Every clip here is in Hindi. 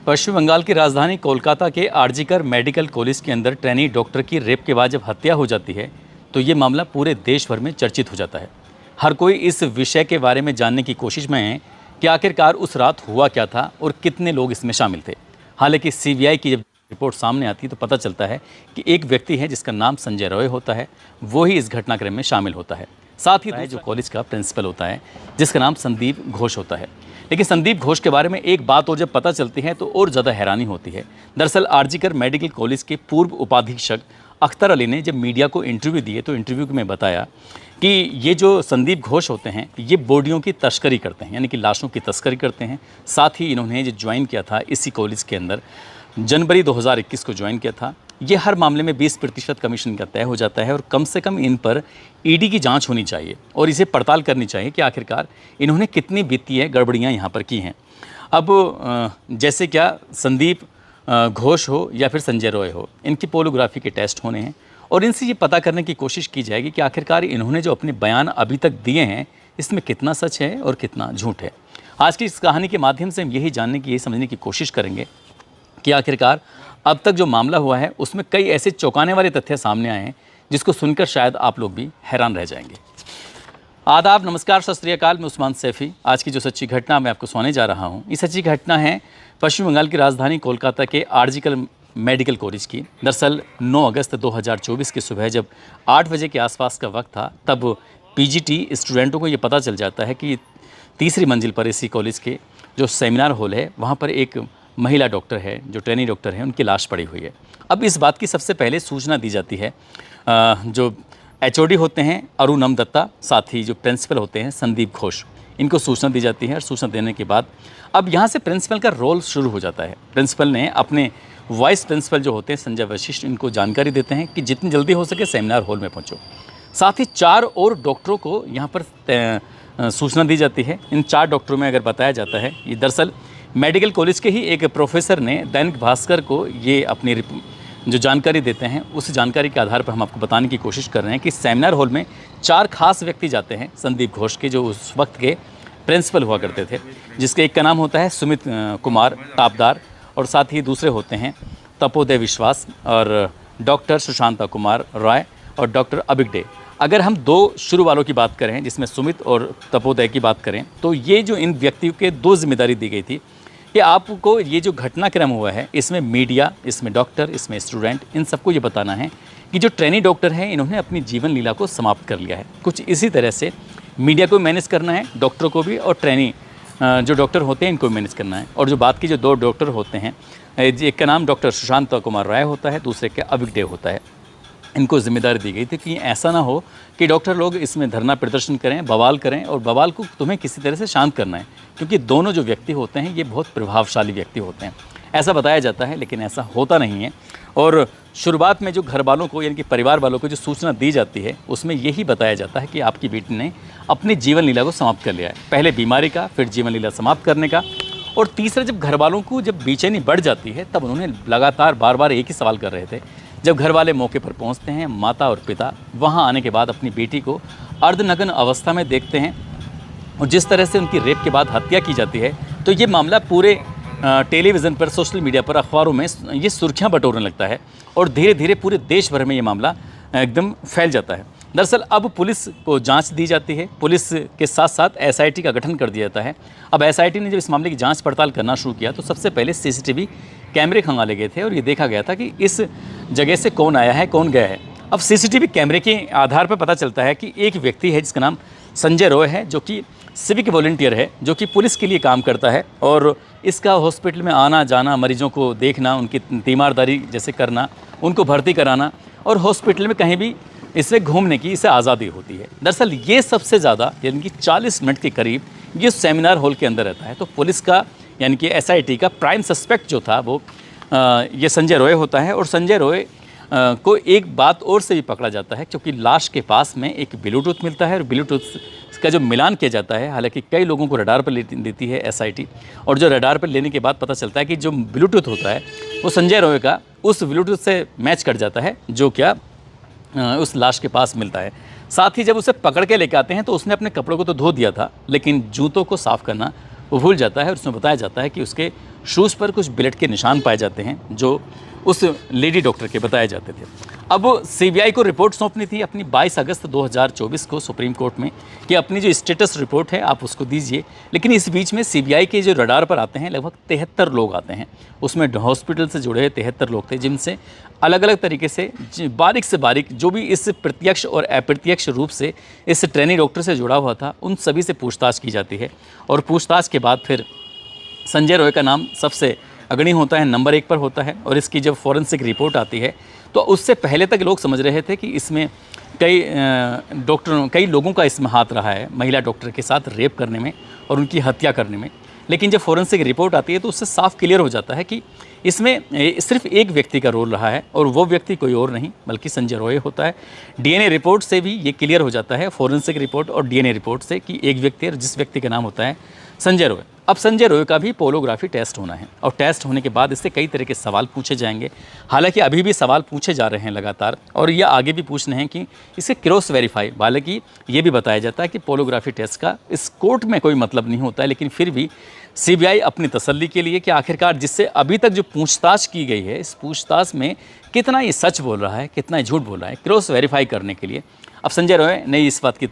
पश्चिम बंगाल की राजधानी कोलकाता के आरजीकर मेडिकल कॉलेज के अंदर ट्रेनी डॉक्टर की रेप के बाद जब हत्या हो जाती है तो ये मामला पूरे देश भर में चर्चित हो जाता है। हर कोई इस विषय के बारे में जानने की कोशिश में है कि आखिरकार उस रात हुआ क्या था और कितने लोग इसमें शामिल थे। हालांकि सीबीआई की जब रिपोर्ट सामने आती है तो पता चलता है कि एक व्यक्ति है जिसका नाम संजय रॉय होता है, वो ही इस घटनाक्रम में शामिल होता है। साथ ही जो कॉलेज का प्रिंसिपल होता है जिसका नाम संदीप घोष होता है। लेकिन संदीप घोष के बारे में एक बात और जब पता चलती है तो और ज़्यादा हैरानी होती है। दरअसल आरजीकर मेडिकल कॉलेज के पूर्व उपाधीक्षक अख्तर अली ने जब मीडिया को इंटरव्यू दिए तो इंटरव्यू में बताया कि ये जो संदीप घोष होते हैं ये बॉडियों की तस्करी करते हैं, यानी कि लाशों की तस्करी करते हैं। साथ ही इन्होंने जो ज्वाइन किया था इसी कॉलेज के अंदर जनवरी 2021 को ज्वाइन किया था। ये हर मामले में 20% कमीशन का तय हो जाता है और कम से कम इन पर ईडी की जांच होनी चाहिए और इसे पड़ताल करनी चाहिए कि आखिरकार इन्होंने कितनी वित्तीय गड़बड़ियां यहाँ पर की हैं। अब जैसे क्या संदीप घोष हो या फिर संजय रॉय हो, इनकी पोलोग्राफी के टेस्ट होने हैं और इनसे ये पता करने की कोशिश की जाएगी कि आखिरकार इन्होंने जो अपने बयान अभी तक दिए हैं इसमें कितना सच है और कितना झूठ है। आज की इस कहानी के माध्यम से हम यही जानने की, यही समझने की कोशिश करेंगे कि आखिरकार अब तक जो मामला हुआ है उसमें कई ऐसे चौंकाने वाले तथ्य सामने आए हैं जिसको सुनकर शायद आप लोग भी हैरान रह जाएंगे। आदाब, नमस्कार, सत श्री अकाल। मैं उस्मान सैफ़ी। आज की जो सच्ची घटना मैं आपको सुनाने जा रहा हूँ, ये सच्ची घटना है पश्चिम बंगाल की राजधानी कोलकाता के आरजीकर मेडिकल कॉलेज की। दरअसल 9 अगस्त 2024 की सुबह जब 8 बजे के आसपास का वक्त था तब पीजीटी स्टूडेंटों को ये पता चल जाता है कि तीसरी मंजिल पर इसी कॉलेज के जो सेमिनार हॉल है वहाँ पर एक महिला डॉक्टर है, जो ट्रेनी डॉक्टर है, उनकी लाश पड़ी हुई है। अब इस बात की सबसे पहले सूचना दी जाती है जो एचओडी होते हैं अरुणम दत्ता, साथ ही जो प्रिंसिपल होते हैं संदीप घोष, इनको सूचना दी जाती है। और सूचना देने के बाद अब यहाँ से प्रिंसिपल का रोल शुरू हो जाता है। प्रिंसिपल ने अपने वाइस प्रिंसिपल जो होते हैं संजय वशिष्ठ, इनको जानकारी देते हैं कि जितनी जल्दी हो सके सेमिनार हॉल में पहुँचो। साथ ही 4 और डॉक्टरों को यहाँ पर सूचना दी जाती है। इन 4 डॉक्टरों में अगर बताया जाता है, ये दरअसल मेडिकल कॉलेज के ही एक प्रोफेसर ने दैनिक भास्कर को ये अपनी जो जानकारी देते हैं, उस जानकारी के आधार पर हम आपको बताने की कोशिश कर रहे हैं कि सेमिनार हॉल में 4 खास व्यक्ति जाते हैं संदीप घोष के, जो उस वक्त के प्रिंसिपल हुआ करते थे, जिसके एक का नाम होता है सुमित कुमार टापदार और साथ ही दूसरे होते हैं तपोदय विश्वास और डॉक्टर सुशांता कुमार रॉय और डॉक्टर अबिगडे। अगर हम 2 शुरू वालों की बात करें जिसमें सुमित और तपोदय की बात करें तो ये जो इन व्यक्तियों के 2 जिम्मेदारी दी गई थी कि आपको ये जो घटनाक्रम हुआ है इसमें मीडिया, इसमें डॉक्टर, इसमें स्टूडेंट, इन सबको ये बताना है कि जो ट्रेनी डॉक्टर हैं इन्होंने अपनी जीवन लीला को समाप्त कर लिया है। कुछ इसी तरह से मीडिया को मैनेज करना है, डॉक्टरों को भी, और ट्रेनी जो डॉक्टर होते हैं इनको मैनेज करना है। और जो बात की जो 2 डॉक्टर होते हैं, एक का नाम डॉक्टर सुशांत कुमार राय होता है, दूसरे का अबिगडे होता है। इनको जिम्मेदारी दी गई थी कि ऐसा ना हो कि डॉक्टर लोग इसमें धरना प्रदर्शन करें, बवाल करें, और बवाल को तुम्हें किसी तरह से शांत करना है, क्योंकि दोनों जो व्यक्ति होते हैं ये बहुत प्रभावशाली व्यक्ति होते हैं, ऐसा बताया जाता है। लेकिन ऐसा होता नहीं है। और शुरुआत में जो घर वालों को, यानी कि परिवार वालों को जो सूचना दी जाती है उसमें यही बताया जाता है कि आपकी बेटी ने अपनी जीवन लीला को समाप्त कर लिया है। पहले बीमारी का, फिर जीवन लीला समाप्त करने का। और तीसरा, जब घर वालों को जब बेचैनी बढ़ जाती है तब उन्होंने लगातार बार बार एक ही सवाल कर रहे थे। जब घर वाले मौके पर पहुंचते हैं, माता और पिता वहां आने के बाद अपनी बेटी को अर्धनग्न अवस्था में देखते हैं और जिस तरह से उनकी रेप के बाद हत्या की जाती है तो ये मामला पूरे टेलीविज़न पर, सोशल मीडिया पर, अखबारों में ये सुर्खियां बटोरने लगता है और धीरे धीरे पूरे देश भर में ये मामला एकदम फैल जाता है। दरअसल अब पुलिस को जांच दी जाती है। पुलिस के साथ साथ एसआईटी का गठन कर दिया जाता है। अब एसआईटी ने जब इस मामले की जांच पड़ताल करना शुरू किया तो सबसे पहले सीसीटीवी कैमरे खंगाले गए थे और ये देखा गया था कि इस जगह से कौन आया है, कौन गया है। अब सीसीटीवी कैमरे के आधार पर पता चलता है कि एक व्यक्ति है जिसका नाम संजय रॉय है, जो कि सिविक वॉलंटियर है, जो कि पुलिस के लिए काम करता है और इसका हॉस्पिटल में आना जाना, मरीजों को देखना, उनकी तीमारदारी जैसे करना, उनको भर्ती कराना और हॉस्पिटल में कहीं भी इसे घूमने की इसे आज़ादी होती है। दरअसल ये सबसे ज़्यादा, यानी कि 40 मिनट के करीब ये सेमिनार हॉल के अंदर रहता है। तो पुलिस का, यानी कि एसआईटी का प्राइम सस्पेक्ट जो था वो ये संजय रॉय होता है। और संजय रॉय को एक बात और से भी पकड़ा जाता है, क्योंकि लाश के पास में एक ब्लूटूथ मिलता है और ब्लूटूथ का जो मिलान किया जाता है, हालांकि कई लोगों को रडार पर लेती है एसआईटी, और जो रडार पर लेने के बाद पता चलता है कि जो ब्लूटूथ होता है वो संजय रॉय का उस ब्लूटूथ से मैच कर जाता है जो क्या उस लाश के पास मिलता है। साथ ही जब उसे पकड़ के लेके आते हैं तो उसने अपने कपड़ों को तो धो दिया था, लेकिन जूतों को साफ़ करना वो भूल जाता है और उसमें बताया जाता है कि उसके शूज़ पर कुछ ब्लेड के निशान पाए जाते हैं जो उस लेडी डॉक्टर के बताए जाते थे। अब सीबीआई को रिपोर्ट सौंपनी थी अपनी 22 अगस्त 2024 को सुप्रीम कोर्ट में कि अपनी जो स्टेटस रिपोर्ट है आप उसको दीजिए। लेकिन इस बीच में सीबीआई के जो रडार पर आते हैं लगभग 73 लोग आते हैं। उसमें हॉस्पिटल से जुड़े 73 लोग थे, जिनसे अलग अलग तरीके से बारीक जो भी इस प्रत्यक्ष और अप्रत्यक्ष रूप से इस ट्रेनी डॉक्टर से जुड़ा हुआ था, उन सभी से पूछताछ की जाती है। और पूछताछ के बाद फिर संजय रॉय का नाम सबसे अग्रणी होता है, नंबर 1 पर होता है। और इसकी जब फॉरेंसिक रिपोर्ट आती है तो उससे पहले तक लोग समझ रहे थे कि इसमें कई लोगों का इसमें हाथ रहा है, महिला डॉक्टर के साथ रेप करने में और उनकी हत्या करने में। लेकिन जब फॉरेंसिक रिपोर्ट आती है तो उससे साफ क्लियर हो जाता है कि इसमें सिर्फ एक व्यक्ति का रोल रहा है और वो व्यक्ति कोई और नहीं बल्कि संजय रॉय होता है। डीएनए रिपोर्ट से भी ये क्लियर हो जाता है, फॉरेंसिक रिपोर्ट और डीएनए रिपोर्ट से, कि एक व्यक्ति है जिस व्यक्ति का नाम होता है संजय रॉय। अब संजय रॉय का भी पोलोग्राफी टेस्ट होना है और टेस्ट होने के बाद इससे कई तरह के सवाल पूछे जाएंगे। हालांकि अभी भी सवाल पूछे जा रहे हैं लगातार और ये आगे भी पूछने हैं कि इसे क्रॉस वेरीफाई। हालांकि ये भी बताया जाता है कि पोलोग्राफी टेस्ट का इस कोर्ट में कोई मतलब नहीं होता है, लेकिन फिर भी सीबीआई अपनी तसल्ली के लिए कि आखिरकार जिससे अभी तक जो पूछताछ की गई है, इस पूछताछ में कितना ये सच बोल रहा है, कितना ये झूठ बोल रहा है, क्रॉस वेरीफाई करने के लिए अब संजय रॉय ने इस बात की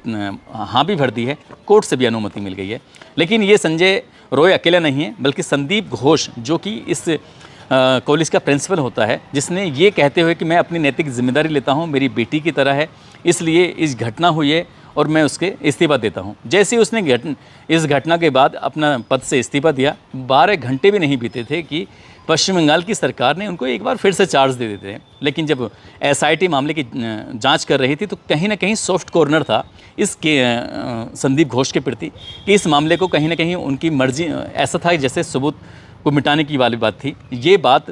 हाँ भी भर दी है, कोर्ट से भी अनुमति मिल गई है। लेकिन ये संजय रॉय अकेला नहीं है, बल्कि संदीप घोष जो कि इस कॉलेज का प्रिंसिपल होता है, जिसने ये कहते हुए कि मैं अपनी नैतिक जिम्मेदारी लेता हूँ, मेरी बेटी की तरह है, इसलिए इस घटना हुई है और मैं उसके इस्तीफा देता हूँ। जैसे ही उसने इस घटना के बाद अपना पद से इस्तीफा दिया, 12 घंटे भी नहीं बीते थे कि पश्चिम बंगाल की सरकार ने उनको एक बार फिर से चार्ज दे देते हैं। लेकिन जब एसआईटी मामले की जांच कर रही थी तो कहीं ना कहीं सॉफ्ट कॉर्नर था इसके संदीप घोष के प्रति कि इस मामले को कहीं ना कहीं उनकी मर्जी, ऐसा था जैसे सबूत को मिटाने की वाली बात थी। ये बात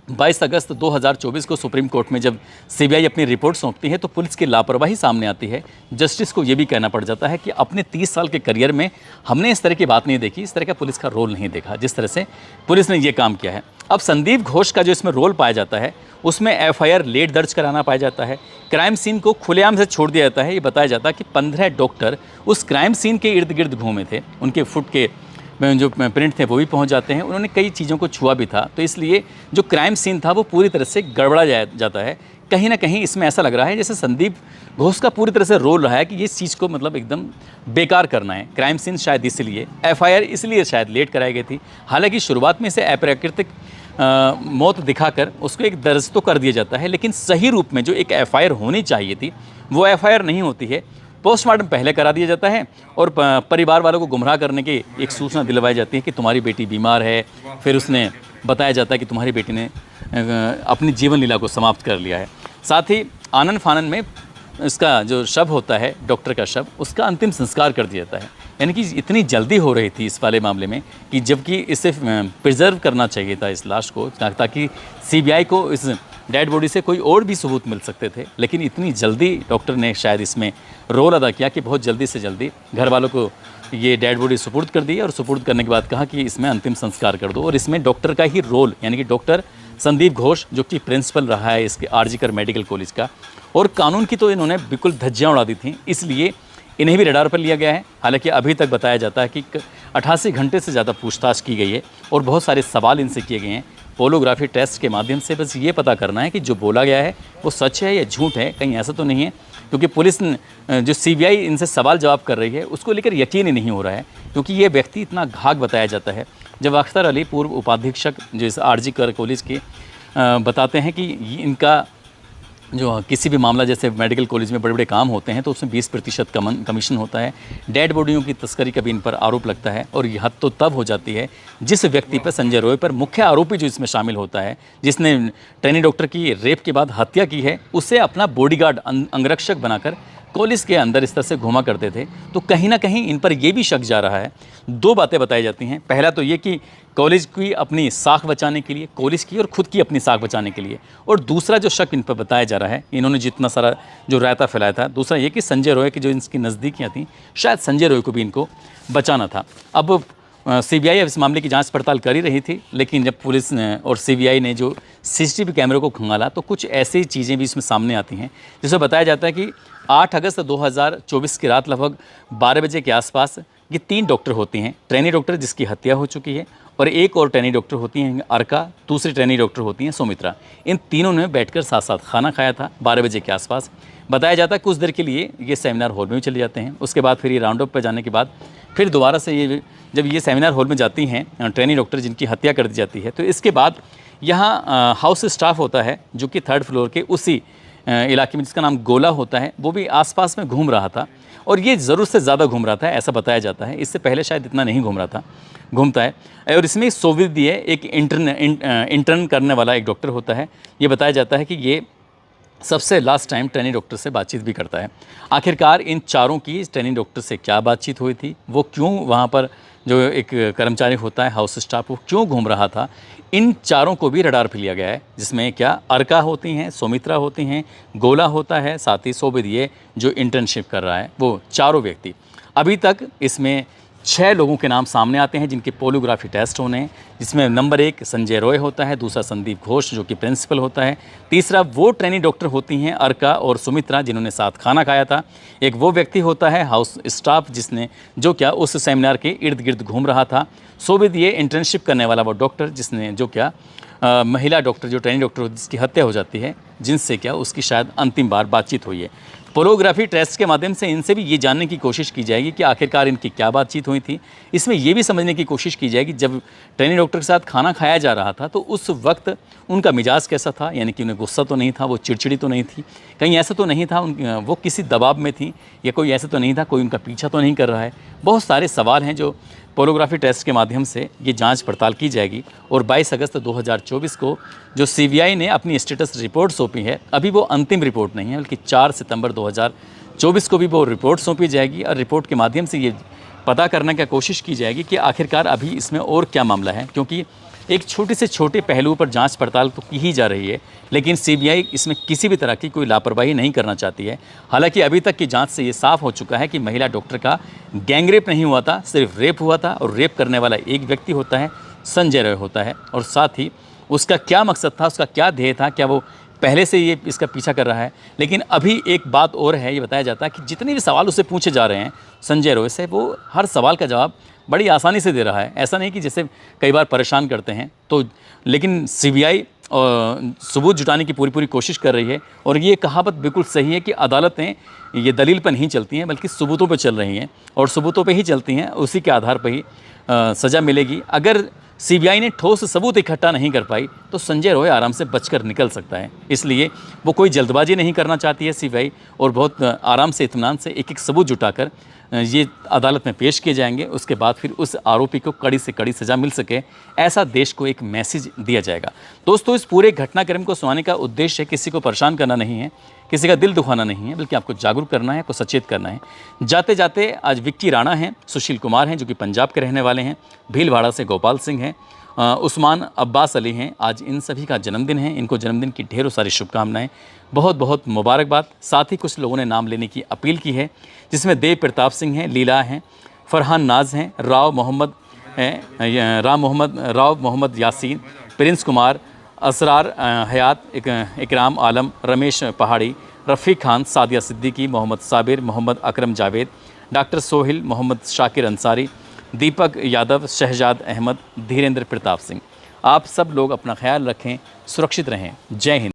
22 अगस्त 2024 को सुप्रीम कोर्ट में जब सीबीआई अपनी रिपोर्ट सौंपती है तो पुलिस की लापरवाही सामने आती है। जस्टिस को ये भी कहना पड़ जाता है कि अपने 30 साल के करियर में हमने इस तरह की बात नहीं देखी, इस तरह का पुलिस का रोल नहीं देखा जिस तरह से पुलिस ने ये काम किया है। अब संदीप घोष का जो इसमें रोल पाया जाता है उसमें एफआईआर लेट दर्ज कराना पाया जाता है, क्राइम सीन को खुलेआम से छोड़ दिया जाता है। ये बताया जाता है कि 15 डॉक्टर उस क्राइम सीन के इर्द गिर्द घूमे थे, उनके फुट के जो प्रिंट थे वो भी पहुंच जाते हैं, उन्होंने कई चीज़ों को छुआ भी था। तो इसलिए जो क्राइम सीन था वो पूरी तरह से गड़बड़ा जाता है। कहीं ना कहीं इसमें ऐसा लग रहा है जैसे संदीप घोष का पूरी तरह से रोल रहा है कि ये चीज़ को मतलब एकदम बेकार करना है। क्राइम सीन शायद इसलिए, एफआईआर इसलिए शायद लेट कराई गई थी। हालांकि शुरुआत में इसे अप्राकृतिक मौत दिखाकर उसको एक दर्ज तो कर दिया जाता है, लेकिन सही रूप में जो एक एफआईआर होनी चाहिए थी वो एफआईआर नहीं होती है। पोस्टमार्टम पहले करा दिया जाता है और परिवार वालों को गुमराह करने की एक सूचना दिलवाई जाती है कि तुम्हारी बेटी बीमार है। फिर उसने बताया जाता है कि तुम्हारी बेटी ने अपनी जीवन लीला को समाप्त कर लिया है। साथ ही आनन फानन में इसका जो शव होता है, डॉक्टर का शव, उसका अंतिम संस्कार कर दिया जाता है। यानी कि इतनी जल्दी हो रही थी इस वाले मामले में कि जबकि इसे प्रिजर्व करना चाहिए था इस लाश को, ताकि सीबीआई को इस डेड बॉडी से कोई और भी सबूत मिल सकते थे। लेकिन इतनी जल्दी डॉक्टर ने शायद इसमें रोल अदा किया कि बहुत जल्दी से जल्दी घर वालों को ये डेड बॉडी सुपुर्द कर दी और सुपुर्द करने के बाद कहा कि इसमें अंतिम संस्कार कर दो। और इसमें डॉक्टर का ही रोल, यानी कि डॉक्टर संदीप घोष जो कि प्रिंसिपल रहा है इसके आरजीकर मेडिकल कॉलेज का, और कानून की तो इन्होंने बिल्कुल धज्जियाँ उड़ा दी थी, इसलिए इन्हें भी रडार पर लिया गया है। हालांकि अभी तक बताया जाता है कि 88 घंटे से ज़्यादा पूछताछ की गई है और बहुत सारे सवाल इनसे किए गए हैं। पोलोग्राफी टेस्ट के माध्यम से बस ये पता करना है कि जो बोला गया है वो सच है या झूठ है, कहीं ऐसा तो नहीं है। क्योंकि पुलिस जो सीबीआई इनसे सवाल जवाब कर रही है उसको लेकर यकीन ही नहीं हो रहा है, क्योंकि ये व्यक्ति इतना घाघ बताया जाता है। जब अख्तर अली पूर्व उपाधीक्षक जो इस आरजीकर कॉलेज के बताते हैं कि इनका जो किसी भी मामला, जैसे मेडिकल कॉलेज में बड़े बड़े काम होते हैं तो उसमें 20% कमीशन होता है। डेड बॉडियों की तस्करी का भी इन पर आरोप लगता है और यह हद तो तब हो जाती है जिस व्यक्ति पर, संजय रॉय पर, मुख्य आरोपी जो इसमें शामिल होता है, जिसने ट्रेनी डॉक्टर की रेप के बाद हत्या की है, उसे अपना बॉडीगार्ड, अंगरक्षक बनाकर कॉलेज के अंदर इस तरह से घुमा करते थे। तो कहीं ना कहीं इन पर यह भी शक जा रहा है। दो बातें बताई जाती हैं। पहला तो ये कि कॉलेज की अपनी साख बचाने के लिए, कॉलेज की और खुद की अपनी साख बचाने के लिए, और दूसरा जो शक इन पर बताया जा रहा है, इन्होंने जितना सारा जो रायता फैलाया था, दूसरा ये कि संजय रॉय की जो इनकी नज़दीकियाँ थी, शायद संजय रॉय को भी इनको बचाना था। अब सीबीआई इस मामले की जांच पड़ताल कर ही रही थी, लेकिन जब पुलिस और सीबीआई ने जो सीसीटीवी कैमरे को खंगाला तो कुछ ऐसी चीज़ें भी इसमें सामने आती हैं, जिसमें बताया जाता है कि 8 अगस्त 2024 की रात लगभग 12 बजे के आसपास ये 3 डॉक्टर होती हैं। ट्रेनी डॉक्टर जिसकी हत्या हो चुकी है, और एक और ट्रेनी डॉक्टर होती हैं अर्का, दूसरी ट्रेनी डॉक्टर होती हैं सुमित्रा। इन तीनों ने बैठकर साथ साथ खाना खाया था 12 बजे के आसपास। बताया जाता है कुछ देर के लिए ये सेमिनार हॉल में भी चले जाते हैं। उसके बाद फिर ये राउंड अप पर जाने के बाद फिर दोबारा से ये जब ये सेमिनार हॉल में जाती हैं ट्रेनी डॉक्टर जिनकी हत्या कर दी जाती है, तो इसके बाद यहाँ हाउस स्टाफ होता है जो कि 3rd फ्लोर के उसी इलाके में जिसका नाम गोला होता है, वो भी आसपास में घूम रहा था, और ये ज़रूरत से ज़्यादा घूम रहा था ऐसा बताया जाता है। इससे पहले शायद इतना नहीं घूमता है। और इसमें सोविद दिए एक इंटर्न करने वाला एक डॉक्टर होता है। ये बताया जाता है कि ये सबसे लास्ट टाइम ट्रेनी डॉक्टर से बातचीत भी करता है। आखिरकार इन चारों की ट्रेनी डॉक्टर से क्या बातचीत हुई थी, वो क्यों वहाँ पर जो एक कर्मचारी होता है हाउस स्टाफ, वो क्यों घूम रहा था, इन चारों को भी रडार पे लिया गया है। जिसमें क्या अर्का होती हैं, सुमित्रा होती हैं, गोला होता है, साथ ही सोबिद ये जो इंटर्नशिप कर रहा है, वो चारों व्यक्ति। अभी तक इसमें 6 लोगों के नाम सामने आते हैं जिनके पोलियोग्राफी टेस्ट होने हैं, जिसमें नंबर 1 संजय रॉय होता है, दूसरा संदीप घोष जो कि प्रिंसिपल होता है, तीसरा वो ट्रेनी डॉक्टर होती हैं अर्का और सुमित्रा जिन्होंने साथ खाना खाया था, एक वो व्यक्ति होता है हाउस स्टाफ जिसने जो क्या उस सेमिनार के इर्द गिर्द घूम रहा था, सोबिद ये इंटर्नशिप करने वाला वो डॉक्टर जिसने जो क्या महिला डॉक्टर जो ट्रेनी डॉक्टर जिसकी हत्या हो जाती है, जिनसे क्या उसकी शायद अंतिम बार बातचीत हुई है। पोलियोग्राफी टेस्ट के माध्यम से इनसे भी ये जानने की कोशिश की जाएगी कि आखिरकार इनकी क्या बातचीत हुई थी। इसमें ये भी समझने की कोशिश की जाएगी जब ट्रेनी डॉक्टर के साथ खाना खाया जा रहा था तो उस वक्त उनका मिजाज कैसा था, यानी कि उन्हें गुस्सा तो नहीं था, वो चिड़चिड़ी तो नहीं थी, कहीं ऐसा तो नहीं था वो किसी दबाव में थी, या कोई ऐसा तो नहीं था कोई उनका पीछा तो नहीं कर रहा है। बहुत सारे सवाल हैं जो पोलियोग्राफी टेस्ट के माध्यम से ये जांच पड़ताल की जाएगी। और 22 अगस्त 2024 को जो सीबीआई ने अपनी स्टेटस रिपोर्ट सौंपी है, अभी वो अंतिम रिपोर्ट नहीं है बल्कि 4 सितंबर 2024 को भी वो रिपोर्ट सौंपी जाएगी, और रिपोर्ट के माध्यम से ये पता करने की कोशिश की जाएगी कि आखिरकार अभी इसमें और क्या मामला है। क्योंकि एक छोटे से छोटे पहलू पर जांच पड़ताल तो की ही जा रही है, लेकिन सीबीआई इसमें किसी भी तरह की कोई लापरवाही नहीं करना चाहती है। हालांकि अभी तक की जांच से ये साफ हो चुका है कि महिला डॉक्टर का गैंगरेप नहीं हुआ था, सिर्फ रेप हुआ था, और रेप करने वाला एक व्यक्ति होता है, संजय रॉय होता है। और साथ ही उसका क्या मकसद था, उसका क्या ध्येय था, क्या वो पहले से ये इसका पीछा कर रहा है। लेकिन अभी एक बात और है, ये बताया जाता है कि जितने भी सवाल उससे पूछे जा रहे हैं संजय रॉय से, वो हर सवाल का जवाब बड़ी आसानी से दे रहा है। ऐसा नहीं कि जैसे कई बार परेशान करते हैं तो, लेकिन सीबीआई सबूत जुटाने की पूरी कोशिश कर रही है। और ये कहावत बिल्कुल सही है कि अदालतें ये दलील पर नहीं चलती हैं बल्कि सबूतों पर चल रही हैं, और सबूतों पर ही चलती हैं, उसी के आधार पर ही सज़ा मिलेगी। अगर सीबीआई ने ठोस सबूत इकट्ठा नहीं कर पाई तो संजय रॉय आराम से बचकर निकल सकता है। इसलिए वो कोई जल्दबाजी नहीं करना चाहती है सीबीआई, और बहुत आराम से इत्मीनान से एक एक सबूत जुटाकर ये अदालत में पेश किए जाएंगे। उसके बाद फिर उस आरोपी को कड़ी से कड़ी सज़ा मिल सके, ऐसा देश को एक मैसेज दिया जाएगा। दोस्तों, इस पूरे घटनाक्रम को सुनाने का उद्देश्य किसी को परेशान करना नहीं है, किसी का दिल दुखाना नहीं है, बल्कि आपको जागरूक करना है, आपको सचेत करना है। जाते जाते आज विक्की राणा हैं, सुशील कुमार हैं जो कि पंजाब के रहने वाले हैं, भीलवाड़ा से गोपाल सिंह हैं, उस्मान अब्बास अली हैं, आज इन सभी का जन्मदिन है। इनको जन्मदिन की ढेरों सारी शुभकामनाएं, बहुत बहुत मुबारकबाद। साथ ही कुछ लोगों ने नाम लेने की अपील की है, जिसमें देव प्रताप सिंह हैं, लीला हैं, फरहान नाज हैं, राव मोहम्मद यासीन, प्रिंस कुमार, असरार हयात, इकराम आलम, रमेश पहाड़ी, रफ़ीक खान, सादिया सिद्दीकी, मोहम्मद साबिर, मोहम्मद अकरम जावेद, डॉक्टर सोहिल, मोहम्मद शाकिर अंसारी, दीपक यादव, शहजाद अहमद, धीरेन्द्र प्रताप सिंह। आप सब लोग अपना ख्याल रखें, सुरक्षित रहें। जय हिंद।